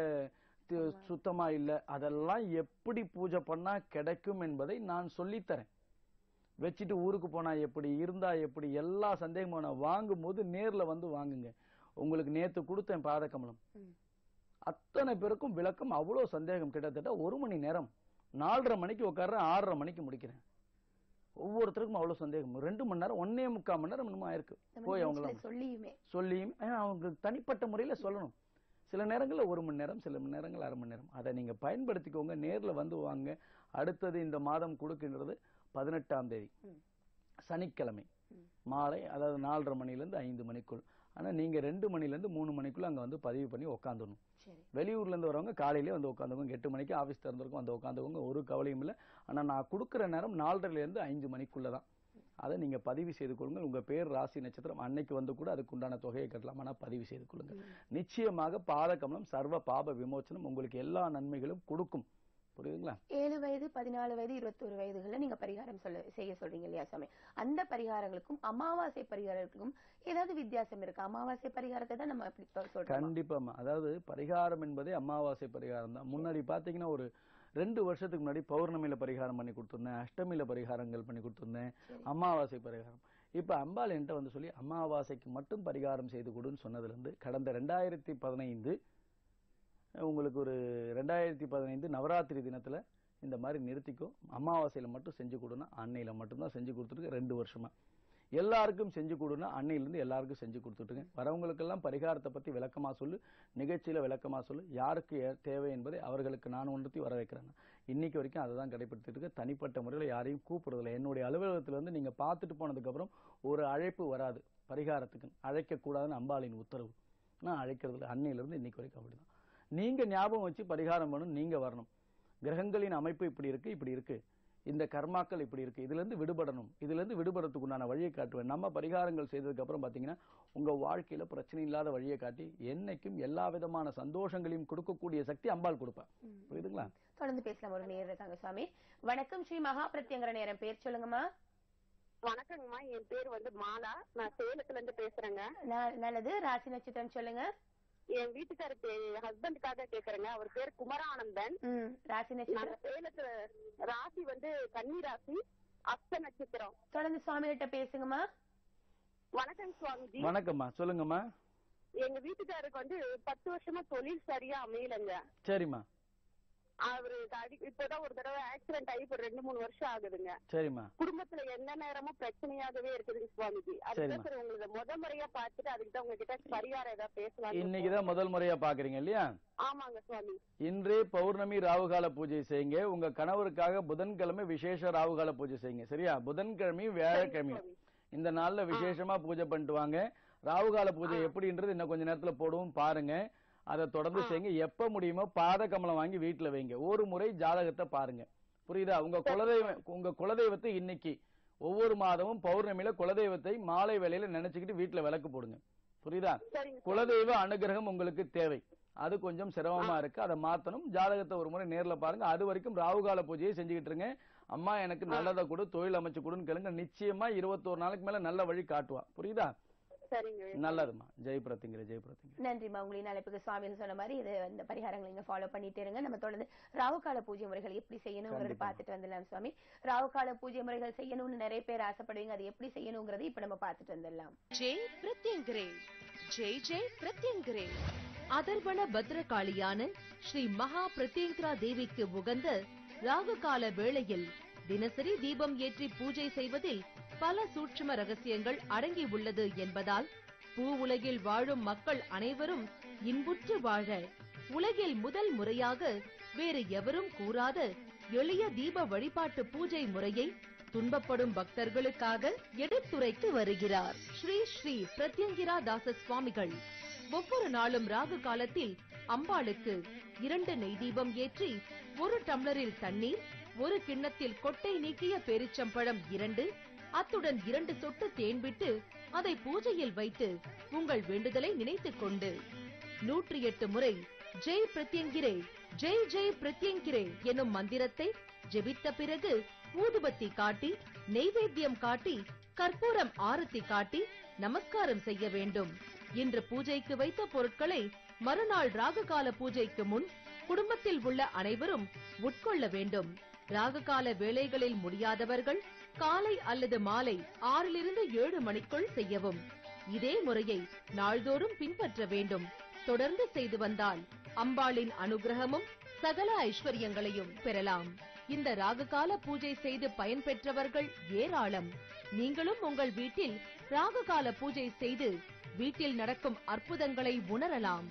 சுத்தமா இல்ல, அதெல்லாம் எப்படி பூஜை பண்ணா கிடைக்கும் என்பதை நான் சொல்லித்தரேன். வச்சுட்டு ஊருக்கு போனா எப்படி, இருந்தா எப்படி, எல்லா சந்தேகமான வாங்கும் போது நேர்ல வந்து வாங்குங்க. உங்களுக்கு நேத்து கொடுத்தேன் பாதகமலம், அத்தனை பேருக்கும் விளக்கம். அவ்வளவு சந்தேகம், கிட்டத்தட்ட 1 மணி நேரம், 4:30 மணிக்கு உட்கார்றேன், 6:30 மணிக்கு முடிக்கிறேன். ஒவ்வொருத்தருக்கும் அவ்வளவு சந்தேகம். 2 மணி நேரம், 1.25 மணி நேரம் இன்னும் ஆயிருக்கு. போய் அவங்கள சொல்லியும் அவங்களுக்கு தனிப்பட்ட முறையில சொல்லணும். சில நேரங்கள்ல 1 மணி நேரம், சில நேரங்கள் 1/2 மணி நேரம். அதை நீங்க பயன்படுத்திக்கோங்க, நேர்ல வந்து வாங்க. அடுத்தது இந்த மாதம் கொடுக்கின்றது 18ஆம் தேதி சனிக்கிழமை மாலை, அதாவது 4:30 மணிலிருந்து 5 மணிக்குள். ஆனா நீங்க 2 மணிலிருந்து 3 மணிக்குள்ள அங்க வந்து பதிவு பண்ணி உட்காந்துடணும். வெளியூர்ல இருந்து வரவங்க காலையிலே வந்து உட்காந்துக்கோங்க. 8 மணிக்கு ஆபீஸ் திறந்திருக்கும், வந்து உட்காந்துக்கோங்க. ஒரு கவலையும் இல்லை. ஆனா நான் கொடுக்குற நேரம் 4:30லிருந்து 5 மணிக்குள்ளதான். அதை நீங்க பதிவு செய்து கொள்ளுங்கள். உங்க பேர், ராசி, நட்சத்திரம் அன்னைக்கு வந்து கூட அதுக்கு உண்டான தொகையை கட்டலாம். ஆனா பதிவு செய்து கொள்ளுங்கள். நிச்சயமாக பாதகமலம் சர்வ பாப விமோச்சனம் உங்களுக்கு எல்லா நன்மைகளும் கொடுக்கும். புரியுதுங்களா? 7 வயது, 14 வயது, 21 வயதுகள்ல நீங்க பரிகாரம் செய்ய சொல்றீங்க இல்லையா சாமி? அந்த பரிகாரங்களுக்கும் அமாவாசை பரிகாரங்களுக்கும் ஏதாவது வித்தியாசம் இருக்கு? அமாவாசை பரிகாரத்தை தான் நம்ம அப்படி சொல்றோம். கண்டிப்பாமா. அதாவது பரிகாரம் என்பதே அமாவாசை பரிகாரம் தான். முன்னாடி பாத்தீங்கன்னா ஒரு 2 வருஷத்துக்கு முன்னாடி பௌர்ணமியில பரிகாரம் பண்ணி கொடுத்துருந்தேன், அஷ்டமியில பரிகாரங்கள் பண்ணி கொடுத்துருந்தேன், அமாவாசை பரிகாரம். இப்ப அம்பாள் என்கிட்ட வந்து சொல்லி அமாவாசைக்கு மட்டும் பரிகாரம் செய்து கொடுன்னு சொன்னதுல இருந்து கடந்த 2015 உங்களுக்கு ஒரு 2015 நவராத்திரி தினத்துல இந்த மாதிரி நிறுத்திக்கோ, அமாவாசையில மட்டும் செஞ்சு கொடுனா அன்னையில மட்டும்தான் செஞ்சு கொடுத்துருக்கு. 2 வருஷமா எல்லாருக்கும் செஞ்சு கொடுனா அன்னையில இருந்து எல்லாருக்கும் செஞ்சு கொடுத்துட்டுங்க. வரவங்களுக்கெல்லாம் பரிகாரத்தை பத்தி விளக்கமா சொல்லு, நிகழ்ச்சியில விளக்கமா சொல்லு, யாருக்கு தேவை என்பதை அவர்களுக்கு நான் உணர்த்தி வர வைக்கிறேன். இன்னைக்கு வரைக்கும் அதை தான் கடைபிடித்துட்டு இருக்கு. தனிப்பட்ட முறையில் யாரையும் கூப்பிடுறதில்லை. என்னுடைய அலுவலகத்துல இருந்து நீங்க பார்த்துட்டு போனதுக்கு அப்புறம் ஒரு அழைப்பு வராது பரிகாரத்துக்கு. அழைக்க கூடாதுன்னு அம்பாளின் உத்தரவு. நான் அழைக்கிறதுல அன்னையில இருந்து இன்னைக்கு வரைக்கும் அப்படிதான். நீங்க ஞாபகம் வச்சு பரிகாரம் பண்ணணும். நீங்க வரணும். கிரகங்களின் அமைப்பு இப்படி இருக்கு, இப்படி இருக்கு, இந்த கர்மாக்கள் இப்படி இருக்கு, இதுல இருந்து விடுபடணும், இதுல இருந்து விடுபடுறதுக்கு உண்டான வழியை காட்டுவேன். நம்ம பரிகாரங்கள் செய்ததுக்கு அப்புறம் பாத்தீங்கன்னா உங்க வாழ்க்கையில பிரச்சனை இல்லாத வழியை காட்டி என்னைக்கும் எல்லா விதமான சந்தோஷங்களையும் கொடுக்கக்கூடிய சக்தி அம்பாள் கொடுப்பேன். புரியுதுங்களா? தொடர்ந்து பேசலாம். ஒரு நேரம் இருக்காங்க சுவாமி. வணக்கம், ஸ்ரீ மகா பிரத்யங்கர நேரம். பேர் சொல்லுங்கம்மா. வணக்கங்கம்மா, என் பேர் வந்து மாலா, நான் சேலத்துல இருந்து பேசுறேங்க. நல்லது. ராசி நட்சத்திரம் சொல்லுங்க. என் வீட்டுக்காருக்கு ஹஸ்பண்டுக்காக கேக்குறேங்க. அவர் பேர் குமரானந்தன். ராசி நட்சத்திரம் சேலத்துல. ராசி வந்து கன்னி ராசி, அஸ்த நட்சத்திரம். தொடர்ந்து சுவாமி கிட்ட பேசுங்கம்மா. வணக்கம் சுவாமிஜி. வணக்கம்மா, சொல்லுங்கம்மா. எங்க வீட்டுக்காருக்கு வந்து 10 வருஷமா தொழில் சரியா அமையலங்க. சரிம்மா. அவரு இப்பதான் ஒரு தடவை ஆக்சிடென்ட் ஆகி இப்ப 2-3 வருஷம் ஆகுதுங்க. சரிம்மா. குடும்பத்துல எந்த நேரமும் பிரச்சனையாகவே இருக்குதுங்க சுவாமிஜி. அதுதான் சார் உங்களுக்கு முறையா பாத்துட்டு அதுக்குதான் உங்ககிட்ட பரிகாரம் ஏதாவது பேசலாம். இன்னைக்குதான் முதல் முறையா பாக்குறீங்க இல்லையா? ஆமாங்க சுவாமி. இன்றே பௌர்ணமி ராகுகால பூஜை செய்யுங்க. உங்க கணவருக்காக புதன்கிழமை விசேஷ ராகுகால பூஜை செய்யுங்க. சரியா? புதன்கிழமையும் வியாழக்கிழமையும் இந்த நாள்ல விசேஷமா பூஜை பண்ணிட்டு வாங்க. ராகுகால பூஜை எப்படின்றது இன்னும் கொஞ்ச நேரத்துல போடுவோம் பாருங்க. அதை தொடர்ந்து செய்யுங்க. எப்ப முடியுமோ பாத கமலம் வாங்கி வீட்டுல வைங்க. ஒரு முறை ஜாதகத்தை பாருங்க. புரியுதா? உங்க குலதெய்வத்தை இன்னைக்கு ஒவ்வொரு மாதமும் பௌர்ணமியில குலதெய்வத்தை மாலை வேளையில நினைச்சுக்கிட்டு வீட்டுல விளக்கு போடுங்க. புரியுதா? குலதெய்வ அனுகிரகம் உங்களுக்கு தேவை. அது கொஞ்சம் சிரமமா இருக்கு, அதை மாத்தணும். ஜாதகத்தை ஒரு முறை நேர்ல பாருங்க. அது வரைக்கும் ராகுகால பூஜையை செஞ்சுக்கிட்டு இருங்க. அம்மா எனக்கு நல்லதை கொடு, தொழில் அமைச்சு கொடுன்னு கேளுங்க. நிச்சயமா 21 நாளைக்கு மேல நல்ல வழி காட்டுவா. புரியுதா? நல்லதுமா. ஜெய் பிரத்திங்கிற. ஜெய் பிரத்திங்கிற. நன்றிமா. உங்களின் அழைப்புக்கு சுவாமிகள் சொன்ன மாதிரி இது இந்த பரிகாரங்களை நீங்க ஃபாலோ பண்ணிட்டே இருங்க. நம்ம தொடர்ந்து ராகுகால பூஜை முறைகள் எப்படி செய்யணுங்கிறது பார்த்துட்டு வந்துடலாம் சுவாமி. ராகுகால பூஜை முறைகள் செய்யணும்னு நிறைய பேர் ஆசைப்படுவீங்க. அது எப்படி செய்யணுங்கிறது இப்ப நம்ம பார்த்துட்டு வந்துடலாம். ஜெய் பிரத்யங்கிரே. ஜெய் ஜெய் பிரத்யங்கிரே. அதர்வண பத்ரகாளியான ஸ்ரீ மகா பிரத்யங்கிரா தேவிக்கு உகந்த ராகுகால வேளையில் தினசரி தீபம் ஏற்றி பூஜை செய்வதில் பல சூட்சும ரகசியங்கள் அடங்கி உள்ளது என்பதால் பூ உலகில் வாழும் மக்கள் அனைவரும் இன்புற்று வாழ உலகில் முதல் முறையாக வேறு எவரும் கூறாத எளிய தீப வழிபாட்டு பூஜை முறையை துன்பப்படும் பக்தர்களுக்காக எடுத்துரைத்து வருகிறார் ஸ்ரீ ஸ்ரீ பிரத்யங்கிரா தாச சுவாமிகள். ஒவ்வொரு நாளும் ராகு காலத்தில் அம்பாளுக்கு 2 நெய் தீபம் ஏற்றி 1 டம்ளரில் தண்ணீர், 1 கிண்ணத்தில் கொட்டை நீக்கிய பேரிச்சம்பழம் 2, அத்துடன் 2 சொட்டு தேன் விட்டு அதை பூஜையில் வைத்து உங்கள் வேண்டுதலை நினைத்துக் கொண்டு 108 முறை ஜெய் பிரத்யங்கிரே ஜெய் ஜெய் பிரத்யங்கிரே எனும் மந்திரத்தை ஜெபித்த பிறகு ஊதுபத்தி காட்டி, நெய்வேத்தியம் காட்டி, கற்பூரம் ஆரத்தி காட்டி நமஸ்காரம் செய்ய வேண்டும். இன்று பூஜைக்கு வைத்த பொருட்களை மறுநாள் ராகுகால பூஜைக்கு முன் குடும்பத்தில் உள்ள அனைவரும் உட்கொள்ள வேண்டும். ராகுகால வேளைகளில் முடியாதவர்கள் காலை அல்லது மாலை 6 to 7 மணிக்குள் செய்யவும். இதே முறையை நாள்தோறும் பின்பற்ற வேண்டும். தொடர்ந்து செய்து வந்தால் அம்பாளின் அனுகிரகமும் சகல ஐஸ்வர்யங்களையும் பெறலாம். இந்த ராகுகால பூஜை செய்து பயன்பெற்றவர்கள் ஏராளம். நீங்களும் உங்கள் வீட்டில் ராகுகால பூஜை செய்து வீட்டில் நடக்கும் அற்புதங்களை உணரலாம்.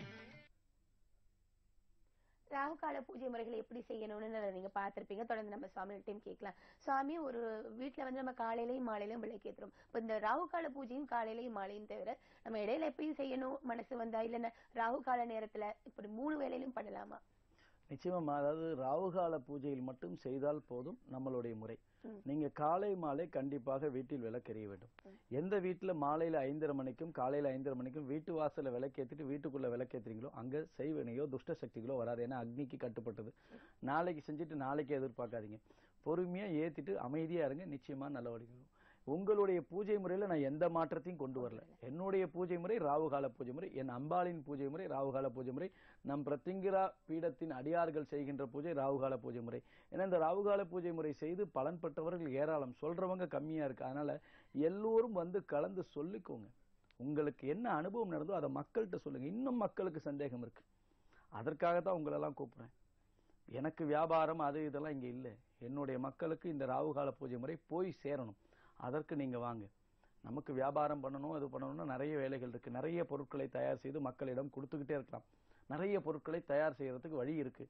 ராகுகால பூஜை முறைகளை எப்படி செய்யணும்னு நீங்க பார்த்திருப்பீங்க. தொடர்ந்து நம்ம சுவாமிகிட்டையும் கேட்கலாம். சுவாமி, ஒரு வீட்டுல வந்து நம்ம காலையிலையும் மாலையிலும் விளக்கேற்றுறோம். இப்ப இந்த ராகுகால பூஜையும் காலையிலையும் மாலையும் தவிர நம்ம இடையில எப்பயும் செய்யணும் மனசு வந்தா, இல்லன்னா ராகுகால நேரத்துல இப்படி 3 வேளையிலும் பண்ணலாமா? நிச்சயமா. அதாவது ராகுகால பூஜையில் மட்டும் செய்தால் போதும் நம்மளுடைய முறை. நீங்க காலை மாலை கண்டிப்பாக வீட்டில் விளக்கெறிய வேண்டும். எந்த வீட்டுல மாலையில 5:30 மணிக்கும் காலையில 5:30 மணிக்கும் வீட்டு வாசல்ல விளக்கேற்றிட்டு வீட்டுக்குள்ள விளக்கேற்றுறீங்களோ அங்க செய்வனையோ துஷ்ட சக்திகளோ வராது. ஏன்னா அக்னிக்கு கட்டுப்பட்டது. நாளைக்கு செஞ்சுட்டு நாளைக்கு எதிர்பார்க்காதீங்க. பொறுமையா ஏத்திட்டு அமைதியா இருங்க. நிச்சயமா நல்லபடியும். உங்களுடைய பூஜை முறையில நான் எந்த மாற்றத்தையும் கொண்டு வரல. என்னுடைய பூஜை முறை ராகுகால பூஜை முறை, என் அம்பாளின் பூஜை முறை ராகுகால பூஜை முறை, நம் பிரத்யங்கிரா பீடத்தின் அடியார்கள் செய்கின்ற பூஜை ராகுகால பூஜை முறை. ஏன்னா இந்த ராகுகால பூஜை முறை செய்து பலன் பெற்றவர்கள் ஏராளம், சொல்றவங்க கம்மியா இருக்கு. அதனால எல்லோரும் வந்து கலந்து சொல்லிக்கோங்க. உங்களுக்கு என்ன அனுபவம் நடந்தோ அதை மக்கள்கிட்ட சொல்லுங்க. இன்னும் மக்களுக்கு சந்தேகம் இருக்கு, அதற்காகத்தான் உங்களெல்லாம் கூப்பிடுறேன். எனக்கு வியாபாரம் அது இதெல்லாம் இங்க இல்லை. என்னுடைய மக்களுக்கு இந்த ராகுகால பூஜை முறை போய் சேரணும். அதற்கு நீங்க வாங்க. நமக்கு வியாபாரம் பண்ணணும், அது பண்ணணும்னா நிறைய வேலைகள் இருக்கு. நிறைய பொருட்களை தயார் செய்து மக்களிடம் கொடுத்துக்கிட்டே இருக்கலாம். நிறைய பொருட்களை தயார் செய்யறதுக்கு வழி இருக்கு.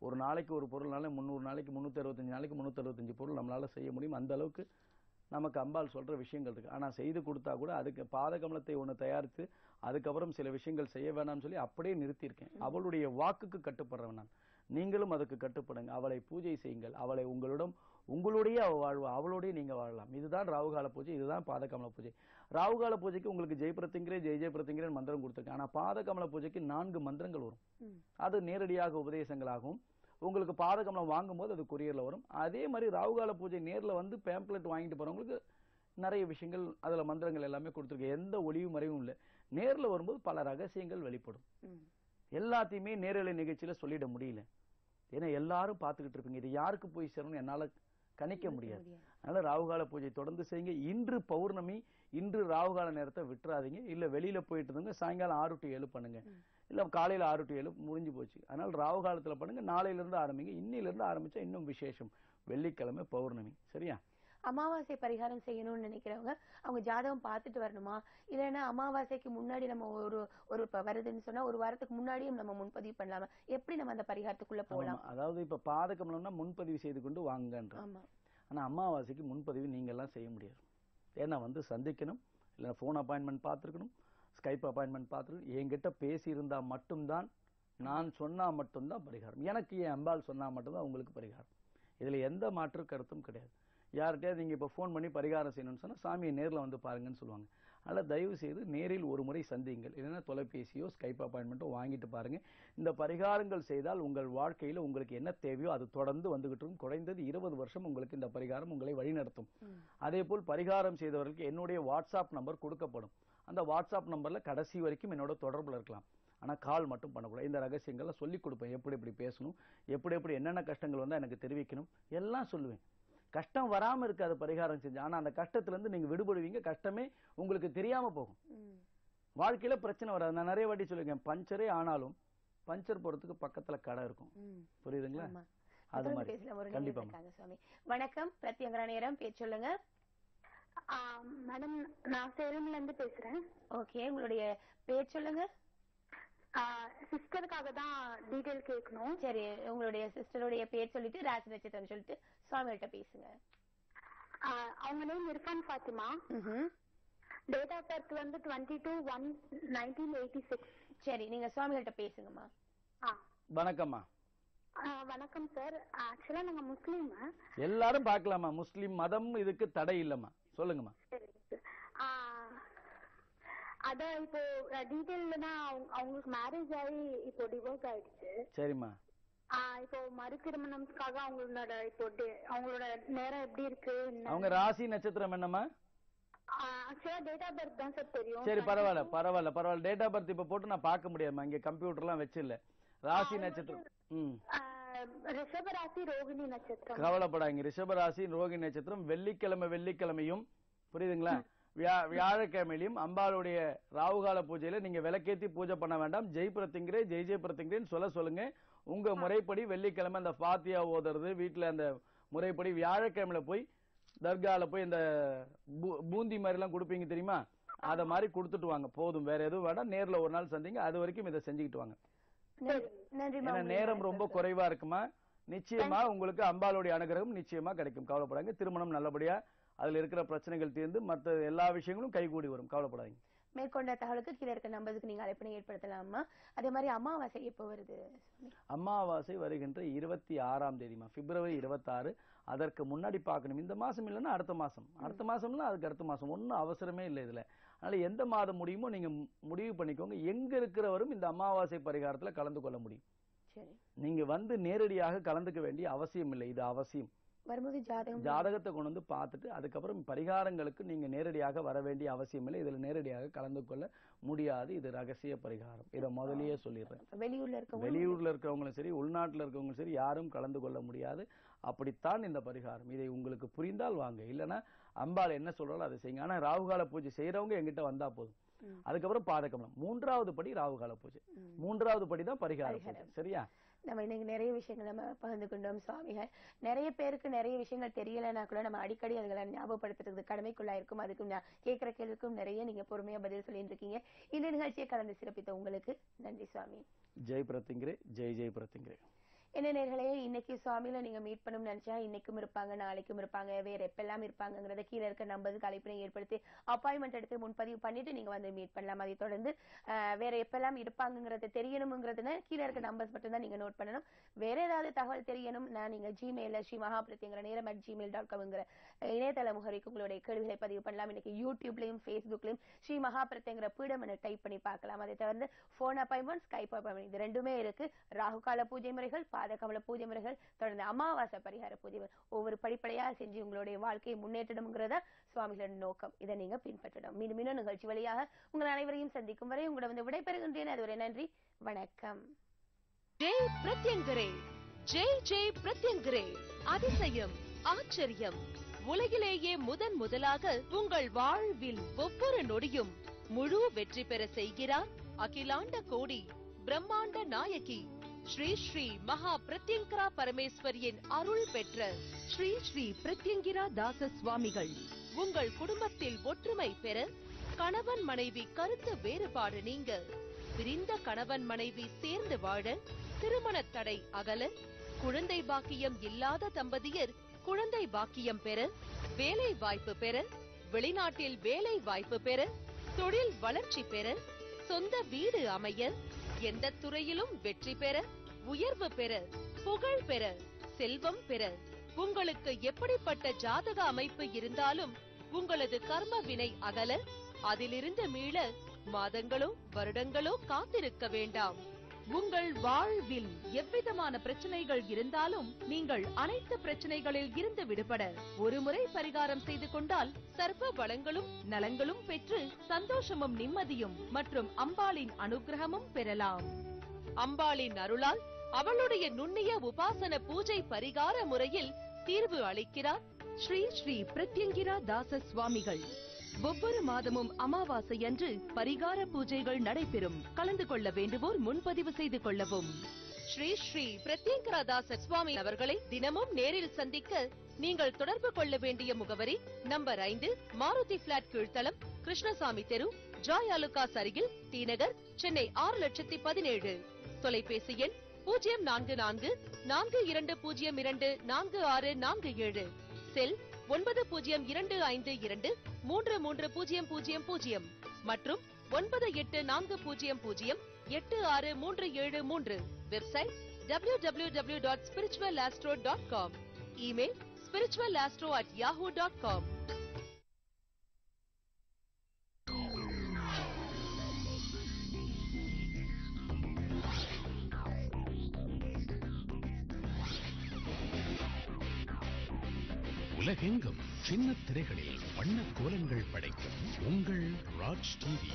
ஒரு நாளைக்கு ஒரு பொருள்னால 300 நாளைக்கு 365 நாளைக்கு 365 பொருள் நம்மளால செய்ய முடியும். அந்த அளவுக்கு நமக்கு அம்பாள் சொல்ற விஷயங்கள் இருக்கு. ஆனா செய்து கொடுத்தா கூட அதுக்கு பாதகமலத்தை ஒண்ணு தயாரித்து அதுக்கப்புறம் சில விஷயங்கள் செய்ய வேணாம்னு சொல்லி அப்படியே நிறுத்தியிருக்கேன். அவளுடைய வாக்குக்கு கட்டுப்படுறவன் நான். நீங்களும் அதுக்கு கட்டுப்படுங்க. அவளை பூஜை செய்யுங்கள். அவளை உங்களுடைய வாழ்வா, அவளோடய நீங்க வாழலாம். இதுதான் ராகுகால பூஜை, இதுதான் பாதகமல பூஜை. ராகுகால பூஜைக்கு உங்களுக்கு ஜெய் பிரத்யங்கிரே ஜெய் ஜெய் பிரத்யங்கிரே மந்திரம் கொடுத்துருக்கேன். ஆனா பாதகமல பூஜைக்கு 4 மந்திரங்கள் வரும். அது நேரடியாக உபதேசங்களாகும். உங்களுக்கு பாதகமலம் வாங்கும் போது அது கொரியர்ல வரும். அதே மாதிரி ராகுகால பூஜை நேர்ல வந்து பேம்ப்ளெட் வாங்கிட்டு போறவங்களுக்கு நிறைய விஷயங்கள் அதுல மந்திரங்கள் எல்லாமே கொடுத்துருக்கேன். எந்த ஒளியும் மறைவும் இல்லை. நேர்ல வரும்போது பல ரகசியங்கள் வெளிப்படும். எல்லாத்தையுமே நேரலை நிகழ்ச்சியில சொல்லிட முடியல. ஏன்னா எல்லாரும் பார்த்துக்கிட்டு இருப்பீங்க. இது யாருக்கு போய் சேரணும்னு என்னால கணிக்க முடியாது. அதனால ராகுகால பூஜை தொடர்ந்து செய்யுங்க. இன்று பௌர்ணமி, இன்று ராகுகால நேரத்தை விட்டுறாதீங்க. இல்ல வெளியில போயிட்டு இருந்தவங்க சாயங்காலம் 6 to 7 பண்ணுங்க. இல்ல காலையில 6 to 7 முடிஞ்சு போச்சு. அதனால ராகுகாலத்துல பண்ணுங்க. நாளையில இருந்து ஆரம்பிங்க. இன்னையில இருந்து ஆரம்பிச்சா இன்னும் விசேஷம். வெள்ளிக்கிழமை பௌர்ணமி. சரியா? அமாவாசை பரிகாரம் செய்யணும்னு நினைக்கிறவங்க அவங்க ஜாதகம் பார்த்துட்டு வரணுமா? இல்லைன்னா அமாவாசைக்கு முன்னாடி நம்ம ஒரு வருதுன்னு சொன்னா 1 வாரத்துக்கு முன்னாடியும் நம்ம முன்பதிவு பண்ணலாமா? எப்படி நம்ம அந்த பரிகாரத்துக்குள்ள போகலாம்? அதாவது இப்ப பாதகமலம்னா முன்பதிவு செய்து கொண்டு வாங்கன்ற. ஆனா அமாவாசைக்கு முன்பதிவு நீங்க எல்லாம் செய்ய முடியாது. ஏன்னா வந்து சந்திக்கணும், இல்லைன்னா ஃபோன் அப்பாயின்மெண்ட் பார்த்துருக்கணும், ஸ்கைப் அப்பாயின்மெண்ட் பார்த்துருக்கணும். என்கிட்ட பேசியிருந்தா மட்டும்தான், நான் சொன்னா மட்டும்தான் பரிகாரம். எனக்கு என் அம்பாள் சொன்னா மட்டும்தான் உங்களுக்கு பரிகாரம். இதுல எந்த மாற்று கருத்தும் கிடையாது. யார்கிட்டயாவது நீங்க இப்போ ஃபோன் பண்ணி பரிகாரம் செய்யணும்னு சொன்னா சாமியை நேரில் வந்து பாருங்கன்னு சொல்லுவாங்க. அதனால் தயவு செய்து நேரில் ஒரு முறை சந்தியுங்கள், இல்லைன்னா தொலைபேசியோ ஸ்கைப் அப்பாயின்மெண்ட்டோ வாங்கிட்டு பாருங்க. இந்த பரிகாரங்கள் செய்தால் உங்கள் வாழ்க்கையில் உங்களுக்கு என்ன தேவையோ அது தொடர்ந்து வந்துகிட்டு இருக்கும். குறைந்தது 20 வருஷம் உங்களுக்கு இந்த பரிகாரம் உங்களை வழிநடத்தும். அதே போல் பரிகாரம் செய்தவர்களுக்கு என்னுடைய வாட்ஸ்அப் நம்பர் கொடுக்கப்படும். அந்த வாட்ஸ்அப் நம்பர்ல கடைசி வரைக்கும் என்னோட தொடர்புல இருக்கலாம். ஆனால் கால் மட்டும் பண்ணக்கூடாது. இந்த ரகசியங்களை சொல்லிக் கொடுப்பேன். எப்படி எப்படி பேசணும், எப்படி என்னென்ன கஷ்டங்கள் வந்தால் எனக்கு தெரிவிக்கணும், எல்லாம் சொல்லுவேன். கஷ்டம் வராம இருக்காது பரிகாரம் செஞ்சு. ஆனா அந்த கஷ்டத்துல இருந்து நீங்க விடுபடுவீங்க. கஷ்டமே உங்களுக்கு தெரியாம போகும். வாழ்க்கையில பிரச்சனை வராது. நான் நிறைய வாட்டி சொல்லிருக்கேன், பஞ்சரே ஆனாலும் பஞ்சர் போறதுக்கு பக்கத்துல கடை இருக்கும். புரியுதுங்களா? அது மாதிரி கண்டிப்பா. வணக்கம், பிரத்யங்கரா நேரம், பேர் சொல்லுங்க. மேடம், நான் சேலம்ல இருந்து பேசுறேன். ஓகே, உங்களுடைய பேர் சொல்லுங்க. சிஸ்டருக்காக தான் டீடைல் கேட்கணும். சரி, உங்களுடைய சிஸ்டருடைய பேர் சொல்லிட்டு ராசி நட்சத்திரம் சொல்லிட்டு சுவாமிகிட்ட பேசுங்க. அவங்க name Irfan Fatima. Date of birth வந்து 22/1/1986. சரி, நீங்க சுவாமிகிட்ட பேசுங்கம்மா. வணக்கம்மா. வணக்கம் சார். ஆக்சுவலா நாங்க முஸ்லீம். எல்லாரும் பார்க்கலாமா, முஸ்லீம் மதம் இதுக்கு தடை இல்லம்மா, சொல்லுங்கம்மா. சரி சார். அதான் இப்போ டீடைல்னா அவங்களுக்கு மேரேஜ் ஆகி இப்போ டிவோர்ஸ் ஆயிடுச்சு. சரிம்மா. இப்போ மறு திருமணம்காக அவங்களோட இப்போ அவங்களோட நேரம் எப்படி இருக்கு? அவங்க ராசி நட்சத்திரம் என்னம்மா? ஆக்சுவலா டேட் ஆஃப் பர்த் தான் சார் தெரியும். சரி, பரவாயில்ல. டேட் ஆஃப் பர்த் இப்ப போட்டு நான் பார்க்க முடியாதுமா, இங்க கம்ப்யூட்டர் எல்லாம் வச்சு இல்ல. ராசி நட்சத்திரம் ரிஷபராசி ரோகிணி நட்சத்திரம். கவலைப்படாங்க. ரிஷபராசி ரோகிணி நட்சத்திரம் வெள்ளிக்கிழமையும் புரியுதுங்களா, வியாழக்கிழமையிலும் அம்பாளுடைய ராவுகால பூஜையில நீங்க விளக்கேத்தி பூஜை பண்ண வேண்டாம். ஜெய் பிரத்திங்கிறேன்னு சொல்லுங்க. உங்க முறைப்படி வெள்ளிக்கிழமை அந்த ஃபாத்தியா ஓதுறது வீட்டுல, அந்த முறைப்படி வியாழக்கிழமையில போய் தர்கால போய் இந்த பூந்தி மாதிரி எல்லாம் கொடுப்பீங்க தெரியுமா, அத மாதிரி கொடுத்துட்டு வாங்க போதும். வேற எதுவும் வேண்டாம். நேர்ல ஒரு நாள் சந்திங்க. அது வரைக்கும் இதை செஞ்சுக்கிட்டு வாங்க. ஏன்னா நேரம் ரொம்ப குறைவா இருக்குமா. நிச்சயமா உங்களுக்கு அம்பாளுடைய அனுகிரகம் நிச்சயமா கிடைக்கும். கவலைப்படாங்க. திருமணம் நல்லபடியா, அதுல இருக்கிற பிரச்சனைகள் தீர்ந்து மற்ற எல்லா விஷயங்களும் கைகூடி வரும். கவலைப்படாதீங்க. மேற்கொண்ட தகவலுக்கு கீழே இருக்க நம்பருக்கு நீங்க அழைப்பினை ஏற்படுத்தலாமா? அதே மாதிரி அமாவாசை எப்போ வருது? அமாவாசை வருகின்ற 26ஆம் தேதிமா, பிப்ரவரி 26. அதற்கு முன்னாடி பார்க்கணும். இந்த மாசம் இல்லைன்னா அடுத்த மாசம், அதுக்கு அடுத்த மாசம். ஒன்னும் அவசரமே இல்லை இதுல. அதனால எந்த மாதம் முடியுமோ நீங்க முடிவு பண்ணிக்கோங்க. எங்க இருக்கிறவரும் இந்த அமாவாசை பரிகாரத்துல கலந்து கொள்ள முடியும். நீங்க வந்து நேரடியாக கலந்துக்க வேண்டிய அவசியம் இல்லை. இது அவசியம். வரும்போது ஜாதகத்தை கொண்டு வந்து பார்த்துட்டு அதுக்கப்புறம் பரிகாரங்களுக்கு நீங்க நேரடியாக வர வேண்டிய அவசியம் இல்லை. இதுல நேரடியாக கலந்து கொள்ள முடியாது. இது ரகசிய பரிகாரம். இதை முதலியே சொல்லிடுறேன். வெளியூர்ல இருக்கவங்களும் சரி, உள்நாட்டுல இருக்கவங்களும் சரி, யாரும் கலந்து கொள்ள முடியாது. அப்படித்தான் இந்த பரிகாரம். இதை உங்களுக்கு புரிந்தால் வாங்க, இல்லைன்னா அம்பாள் என்ன சொல்றாலும் அதை செய்யுங்க. ஆனா ராகுகால பூஜை செய்யறவங்க எங்கிட்ட வந்தா போதும். அதுக்கப்புறம் பாதகமலம் 3வது படி ராகுகால பூஜை, 3வது படி தான் பரிகார பூஜை. சரியா? நம்ம இன்னைக்கு நிறைய விஷயங்கள் நம்ம பகிர்ந்து கொண்டோம் சுவாமிகள். நிறைய பேருக்கு நிறைய விஷயங்கள் தெரியலன்னா கூட நம்ம அடிக்கடி அதுகளை ஞாபகப்படுத்துறது கடமைக்குள்ளா இருக்கும். அதுக்கும் கேட்கிற கேள்விக்கும் நிறைய நீங்க பொறுமையா பதில் சொல்லிட்டு இருக்கீங்க. இந்த நிகழ்ச்சியை கலந்து சிறப்பித்த உங்களுக்கு நன்றி சுவாமி. ஜெய் பிரத்திங்கிரே. ஜெய் பிரத்திங்கிரே. என்ன நேர்களே, இன்னைக்கு சுவாமியில நீங்க மீட் பண்ணணும்னு நினைச்சா இன்னைக்கும் இருப்பாங்க, நாளைக்கும் இருப்பாங்க, வேற எப்பெல்லாம் இருப்பாங்கிறத கீழே இருக்க நம்பருக்கு அழைப்பினை ஏற்படுத்தி அப்பாயின்மெண்ட் எடுத்து முன்பதிவு பண்ணிட்டு நீங்க வந்து மீட் பண்ணலாம். அதை தொடர்ந்து வேற எப்பெல்லாம் இருப்பாங்கிறத தெரியணுங்கிறதுனா கீழே இருக்க நம்பர்ஸ் மட்டும் தான் நீங்க நோட் பண்ணணும். வேற ஏதாவது தகவல் தெரியணும்னா நீங்க ஜிமெயில ஸ்ரீமகாபிரத்யங்கரநேரம்@gmail.com இணையதள முகவரிக்கு உங்களுடைய கேள்விகளை பதிவு பண்ணலாம். இன்னைக்கு யூடியூப்லயும் ஃபேஸ்புக்லயும் ஸ்ரீ மகாபிரத்யங்கர பீடம் டைப் பண்ணி பார்க்கலாம். அதை தொடர்ந்து போன் அப்பாயின்மெண்ட், ஸ்கைப் அப்பாயின்மெண்ட், இது ரெண்டுமே இருக்கு. ராகுகால பூஜை முறைகள், பாதகமல பூஜை முறைகள், தொடர்ந்து அமாவாசை பரிகார பூஜை முறை, ஒவ்வொரு படிப்படியா செஞ்சு உங்களுடைய வாழ்க்கையை முன்னேற்றணுங்கிறத சுவாமிகளோட நோக்கம். இதை நீங்க பின்பற்றணும். மீண்டும் இன்னும் நிகழ்ச்சி வழியாக உங்கள் அனைவரையும் சந்திக்கும் வரை உங்களை வந்து விடைபெறுகின்றேன். அதுவரை நன்றி, வணக்கம். ஜெய் பிரத்யங்கரே. ஜெய் பிரத்யங்கரே. அதிசயம், ஆச்சரியம், உலகிலேயே முதலாக உங்கள் வாழ்வில் ஒவ்வொரு நொடியும் முழு வெற்றி பெற செய்கிறார் அகிலாண்ட கோடி பிரம்மாண்ட நாயகி ஸ்ரீ ஸ்ரீ மகா பிரத்யங்கரா பரமேஸ்வரியின் அருள் பெற்ற ஸ்ரீ ஸ்ரீ பிரத்யங்கிரா தாச சுவாமிகள். உங்கள் குடும்பத்தில் ஒற்றுமை பெற, கணவன் மனைவி கருத்து வேறுபாடு நீங்க, பிரிந்த கணவன் மனைவி சேர்ந்து வாழ, திருமண தடை அகல, குழந்தை பாக்கியம் இல்லாத தம்பதியர் குழந்தை பாக்கியம் பெற, வேலை வாய்ப்பு பெற, வெளிநாட்டில் வேலை வாய்ப்பு பெற, தொழில் வளர்ச்சி பெற, சொந்த வீடு அமைய, எந்த துறையிலும் வெற்றி பெற, உயர்வு பெற, புகழ் பெற, செல்வம் பெற, உங்களுக்கு எப்படிப்பட்ட ஜாதக அமைப்பு இருந்தாலும் உங்களது கர்ம வினை அகல, அதிலிருந்து மீள மாதங்களோ வருடங்களோ காத்திருக்க வேண்டாம். உங்கள் வாழ்வில் எவ்விதமான பிரச்சனைகள் இருந்தாலும் நீங்கள் அனைத்து பிரச்சனைகளில் இருந்து விடுபட ஒருமுறை பரிகாரம் செய்து கொண்டால் சர்வ வளங்களும் நலங்களும் பெற்று சந்தோஷமும் நிம்மதியும் மற்றும் அம்பாளின் அனுகிரகமும் பெறலாம். அம்பாளின் அருளால் அவளுடைய நுண்ணிய உபாசன பூஜை பரிகார முறையில் தீர்வு அளிக்கிறார் ஸ்ரீ ஸ்ரீ பிரத்யங்கிரா தாச சுவாமிகள். ஒவ்வொரு மாதமும் அமாவாசை அன்று பரிகார பூஜைகள் நடைபெறும். கலந்து கொள்ள வேண்டுவோர் முன்பதிவு செய்து கொள்ளவும். ஸ்ரீ ஸ்ரீ பிரத்யங்கிரா தாச சுவாமி அவர்களை தினமும் நேரில் சந்திக்க நீங்கள் தொடர்பு கொள்ள வேண்டிய முகவரி நம்பர் 5, மாருதி பிளாட் கீழ்த்தளம், கிருஷ்ணசாமி தெரு, ஜாய் அலுகாஸ் அருகில், டி நகர், சென்னை 6,17,000. தொலைபேசி எண் 044-4202-4647, செல் 9025233000 மற்றும் 9840086373. Website www.spiritualastro.com. Email spiritualastro@yahoo.com. உலகெங்கும் சின்ன திரைகளில் வண்ண கோலங்கள் படைக்கும் உங்கள் ராஜ் டிவி.